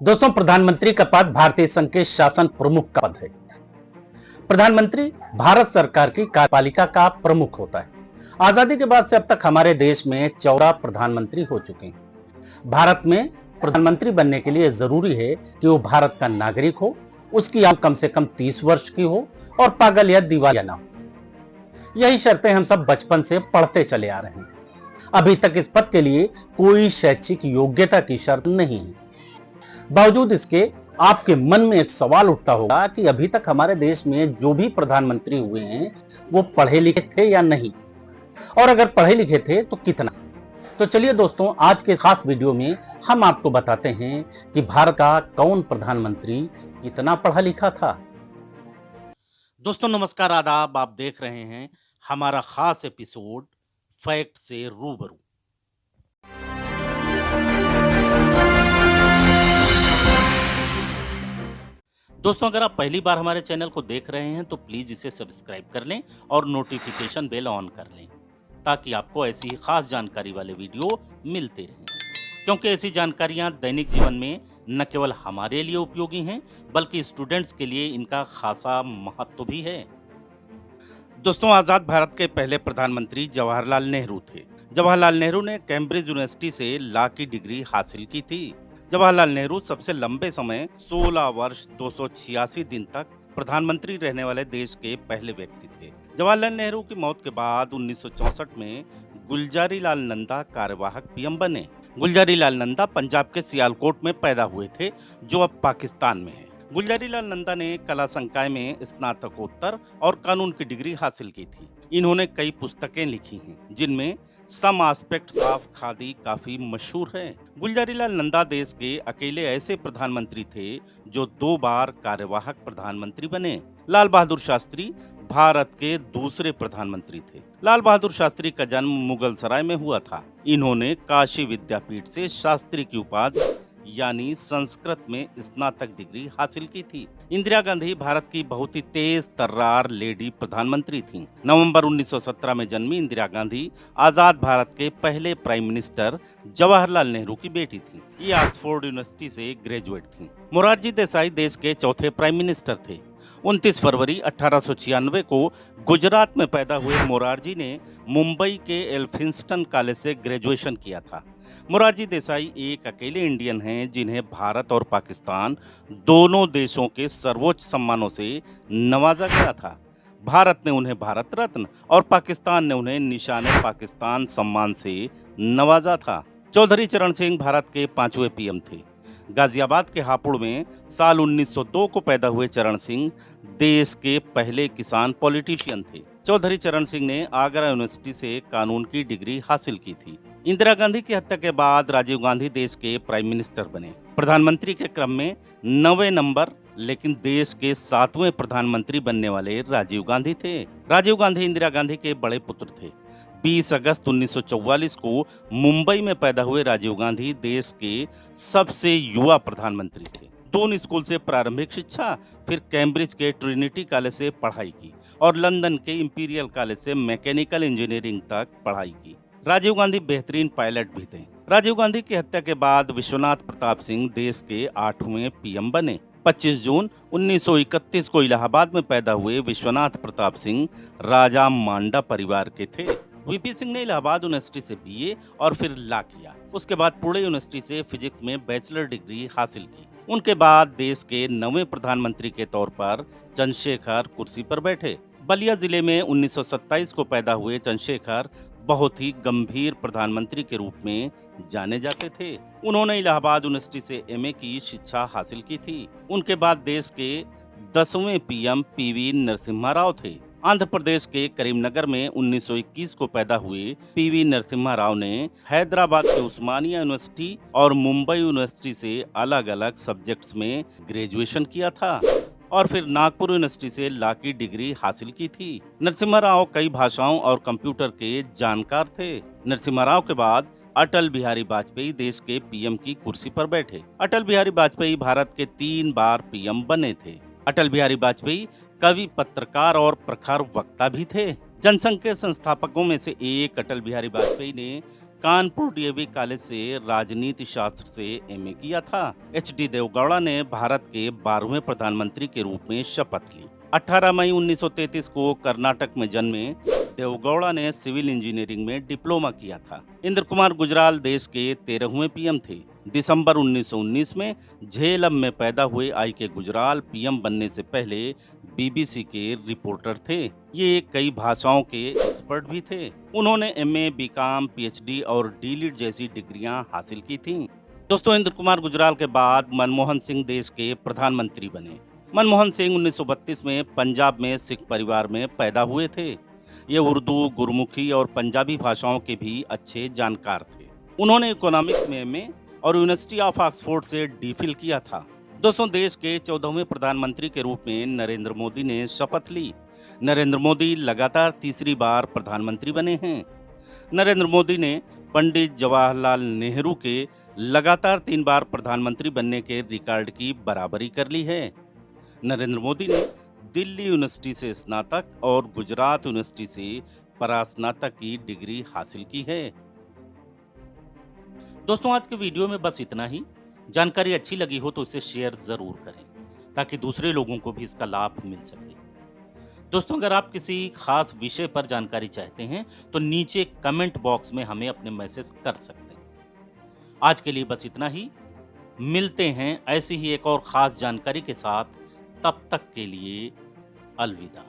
दोस्तों, प्रधानमंत्री का पद भारतीय संघ के शासन प्रमुख का पद है। प्रधानमंत्री भारत सरकार की कार्यपालिका का प्रमुख होता है। आजादी के बाद से अब तक हमारे देश में 14 प्रधानमंत्री हो चुके हैं। भारत में प्रधानमंत्री बनने के लिए जरूरी है कि वो भारत का नागरिक हो, उसकी आयु कम से कम 30 वर्ष की हो और पागल या दीवालिया ना हो। यही शर्तें हम सब बचपन से पढ़ते चले आ रहे हैं। अभी तक इस पद के लिए कोई शैक्षिक योग्यता की शर्त नहीं है। बावजूद इसके आपके मन में एक सवाल उठता होगा कि अभी तक हमारे देश में जो भी प्रधानमंत्री हुए हैं वो पढ़े लिखे थे या नहीं, और अगर पढ़े लिखे थे तो कितना। तो चलिए दोस्तों, आज के खास वीडियो में हम आपको बताते हैं कि भारत का कौन प्रधानमंत्री कितना पढ़ा लिखा था। दोस्तों नमस्कार, आदाब। आप देख रहे हैं हमारा खास एपिसोड फैक्ट से रूबरू। दोस्तों, अगर आप पहली बार हमारे चैनल को देख रहे हैं तो प्लीज इसे सब्सक्राइब कर लें और नोटिफिकेशन बेल ऑन कर लें ताकि आपको ऐसी ही खास जानकारी वाले वीडियो मिलते रहें, क्योंकि ऐसी जानकारियां दैनिक जीवन में न केवल हमारे लिए उपयोगी हैं बल्कि स्टूडेंट्स के लिए इनका खासा महत्व भी है। दोस्तों, आज़ाद भारत के पहले प्रधानमंत्री जवाहरलाल नेहरू थे। जवाहरलाल नेहरू ने कैम्ब्रिज यूनिवर्सिटी से लॉ की डिग्री हासिल की थी। जवाहरलाल नेहरू सबसे लंबे समय 16 वर्ष 286 दिन तक प्रधानमंत्री रहने वाले देश के पहले व्यक्ति थे। जवाहरलाल नेहरू की मौत के बाद 1964 में गुलजारी लाल नंदा कार्यवाहक पीएम बने। गुलजारी लाल नंदा पंजाब के सियालकोट में पैदा हुए थे, जो अब पाकिस्तान में है। गुलजारी लाल नंदा ने कला संकाय में स्नातकोत्तर और कानून की डिग्री हासिल की थी। इन्होंने कई पुस्तकें लिखी हैं, जिनमें सम एस्पेक्ट्स ऑफ खादी काफी मशहूर है। गुलजारी लाल नंदा देश के अकेले ऐसे प्रधानमंत्री थे जो 2 बार कार्यवाहक प्रधानमंत्री बने। लाल बहादुर शास्त्री भारत के दूसरे प्रधानमंत्री थे। लाल बहादुर शास्त्री का जन्म मुगल सराय में हुआ था। इन्होंने काशी विद्यापीठ से शास्त्री की उपाधि यानी संस्कृत में स्नातक डिग्री हासिल की थी। इंदिरा गांधी भारत की बहुत ही तेज तर्रार लेडी प्रधानमंत्री थीं। नवंबर 1917 में जन्मी इंदिरा गांधी आजाद भारत के पहले प्राइम मिनिस्टर जवाहरलाल नेहरू की बेटी थी। ये ऑक्सफोर्ड यूनिवर्सिटी से ग्रेजुएट थी। मोरारजी देसाई देश के चौथे प्राइम मिनिस्टर थे। 29 फरवरी 1896 को गुजरात में पैदा हुए मोरारजी ने मुंबई के एल्फिंस्टन कॉलेज से ग्रेजुएशन किया था। मोरारजी देसाई एक अकेले इंडियन हैं जिन्हें भारत और पाकिस्तान दोनों देशों के सर्वोच्च सम्मानों से नवाजा गया था। भारत ने उन्हें भारत रत्न और पाकिस्तान ने उन्हें निशाने पाकिस्तान सम्मान से नवाजा था। चौधरी चरण सिंह भारत के 5वें पीएम थे। गाजियाबाद के हापुड़ में साल 1902 को पैदा हुए चरण सिंह देश के पहले किसान पॉलिटिशियन थे। चौधरी चरण सिंह ने आगरा यूनिवर्सिटी से कानून की डिग्री हासिल की थी। इंदिरा गांधी की हत्या के बाद राजीव गांधी देश के प्राइम मिनिस्टर बने। प्रधानमंत्री के क्रम में 9वें नंबर लेकिन देश के 7वें प्रधानमंत्री बनने वाले राजीव गांधी थे। राजीव गांधी इंदिरा गांधी के बड़े पुत्र थे। 20 अगस्त 1944 को मुंबई में पैदा हुए राजीव गांधी देश के सबसे युवा प्रधानमंत्री थे। दून स्कूल से प्रारंभिक शिक्षा, फिर कैम्ब्रिज के ट्रिनिटी कॉलेज से पढ़ाई की और लंदन के इंपीरियल कॉलेज से मैकेनिकल इंजीनियरिंग तक पढ़ाई की। राजीव गांधी बेहतरीन पायलट भी थे। राजीव गांधी की हत्या के बाद विश्वनाथ प्रताप सिंह देश के 8वें पीएम बने। 25 जून 1931 को इलाहाबाद में पैदा हुए विश्वनाथ प्रताप सिंह राजा मांडा परिवार के थे। वीपी सिंह ने इलाहाबाद यूनिवर्सिटी से बीए और फिर लॉ किया। उसके बाद पुणे यूनिवर्सिटी से फिजिक्स में बैचलर डिग्री हासिल की। उनके बाद देश के 9वें प्रधानमंत्री के तौर पर चंद्रशेखर कुर्सी पर बैठे। बलिया जिले में 1927 को पैदा हुए चंद्रशेखर बहुत ही गंभीर प्रधानमंत्री के रूप में जाने जाते थे। उन्होंने इलाहाबाद यूनिवर्सिटी से एमए की शिक्षा हासिल की थी। उनके बाद देश के 10वें पीएम पीवी नरसिम्हा राव थे। आंध्र प्रदेश के करीमनगर में 1921 को पैदा हुए पीवी नरसिम्हा राव ने हैदराबाद के उस्मानिया यूनिवर्सिटी और मुंबई यूनिवर्सिटी से अलग अलग सब्जेक्ट्स में ग्रेजुएशन किया था और फिर नागपुर यूनिवर्सिटी से लॉ की डिग्री हासिल की थी। नरसिम्हा राव कई भाषाओं और कंप्यूटर के जानकार थे। नरसिम्हा राव के बाद अटल बिहारी वाजपेयी देश के पीएम की कुर्सी पर बैठे। अटल बिहारी वाजपेयी भारत के 3 बार पीएम बने थे। अटल बिहारी वाजपेयी कवि, पत्रकार और प्रखर वक्ता भी थे। जनसंघ के संस्थापकों में से एक अटल बिहारी वाजपेयी ने कानपुर डीएवी कॉलेज से राजनीति शास्त्र से एमए किया था। एचडी देवगौड़ा ने भारत के 12वें प्रधानमंत्री के रूप में शपथ ली। 18 मई 1933 को कर्नाटक में जन्मे देवगौड़ा ने सिविल इंजीनियरिंग में डिप्लोमा किया था। इंद्र कुमार गुजराल देश के 13वें पीएम थे। दिसंबर 1919 में झेलम में पैदा हुए आई.के. गुजराल पीएम बनने से पहले बीबीसी के रिपोर्टर थे। ये कई भाषाओं के एक्सपर्ट भी थे। उन्होंने एमए, बीकॉम, पीएचडी और डीलिट जैसी डिग्रियां हासिल की थीं। दोस्तों, इंद्र कुमार गुजराल के बाद मनमोहन सिंह देश के प्रधानमंत्री बने। मनमोहन सिंह 1932 में पंजाब में सिख परिवार में पैदा हुए थे। ये उर्दू, गुरमुखी और पंजाबी भाषाओं के भी अच्छे जानकार थे। उन्होंने इकोनॉमिक्स में एमए और यूनिवर्सिटी ऑफ ऑक्सफोर्ड से डीफिल किया था। दोस्तों, देश के 14वें प्रधानमंत्री के रूप में नरेंद्र मोदी ने शपथ ली। नरेंद्र मोदी लगातार तीसरी बार प्रधानमंत्री बने हैं। नरेंद्र मोदी ने पंडित जवाहरलाल नेहरू के लगातार 3 बार प्रधानमंत्री बनने के रिकॉर्ड की बराबरी कर ली है। नरेंद्र मोदी ने दिल्ली यूनिवर्सिटी से स्नातक और गुजरात यूनिवर्सिटी से परास्नातक की डिग्री हासिल की है। दोस्तों, आज के वीडियो में बस इतना ही। जानकारी अच्छी लगी हो तो इसे शेयर जरूर करें ताकि दूसरे लोगों को भी इसका लाभ मिल सके। दोस्तों, अगर आप किसी खास विषय पर जानकारी चाहते हैं तो नीचे कमेंट बॉक्स में हमें अपने मैसेज कर सकते हैं। आज के लिए बस इतना ही। मिलते हैं ऐसी ही एक और खास जानकारी के साथ। तब तक के लिए अलविदा।